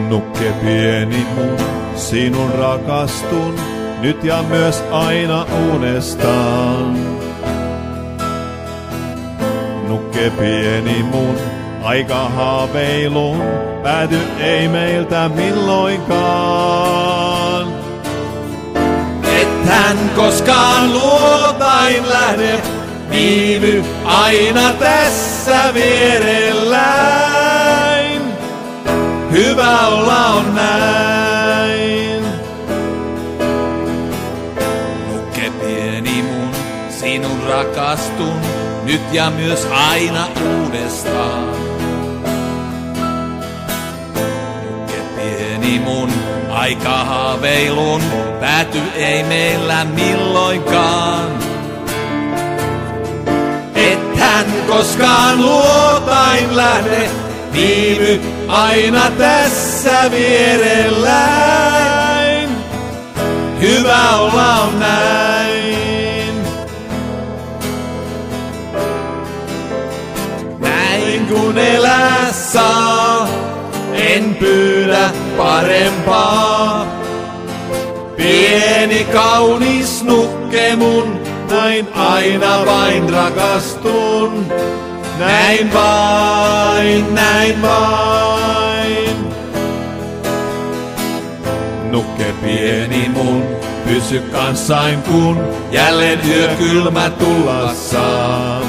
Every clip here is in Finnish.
Nukke pieni mun, sinun rakastun, nyt ja myös aina uudestaan. Nukke pieni mun, aika haaveilun, pääty ei meiltä milloinkaan. Ethän koskaan luotain lähde, viivy aina tässä vierelläin. Hyvä olla on näin. Nukke pieni mun, sinun rakastun, nyt ja myös aina uudestaan. Nukke pieni mun, aika haaveilun, pääty ei meillä milloinkaan. Ethän koskaan luotain lähde, viivy aina tässä vierelläin. Hyvä olla on näin. Näin kun elää saa, en pyydä parempaa. Pieni kaunis nukke mun, näin aina vain rakastun. Näin vain, näin vain. Nukke pieni mun, pysy kanssain kun jälleen yö kylmä tulla saa.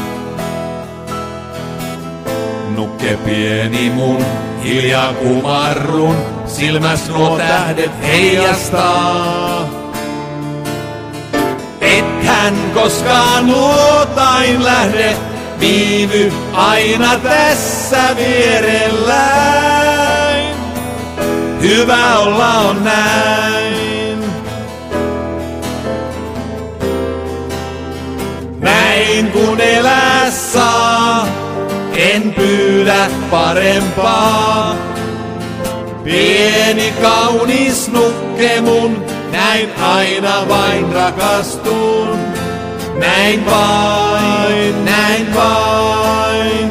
Nukke pieni mun, hiljaa kumarrun, silmäs nuo tähdet heijastaa. Ethän koskaan luotain lähde, viivy aina tässä vierelläin. Hyvä olla on näin. Näin kun elää saa, en pyydä parempaa. Pieni kaunis nukke mun, näin aina vain rakastun. Näin vain, näin vain.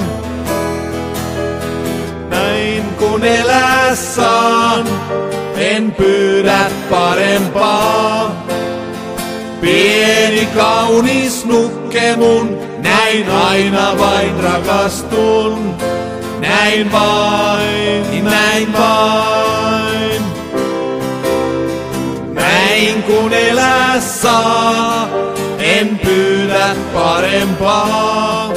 Näin kun elää saan, en pyydä parempaa. Pieni kaunis nukke mun, näin aina vain rakastun. Näin vain, näin vain. Näin kun elää saa, en pyydä parempaa.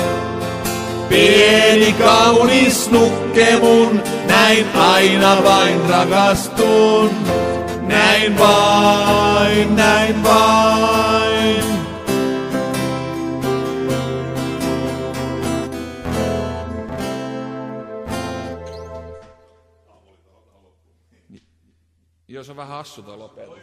Pieni kaunis nukke mun, näin aina vain rakastun. Näin vain, näin vain. Jos on vähän hassu toi lopetus.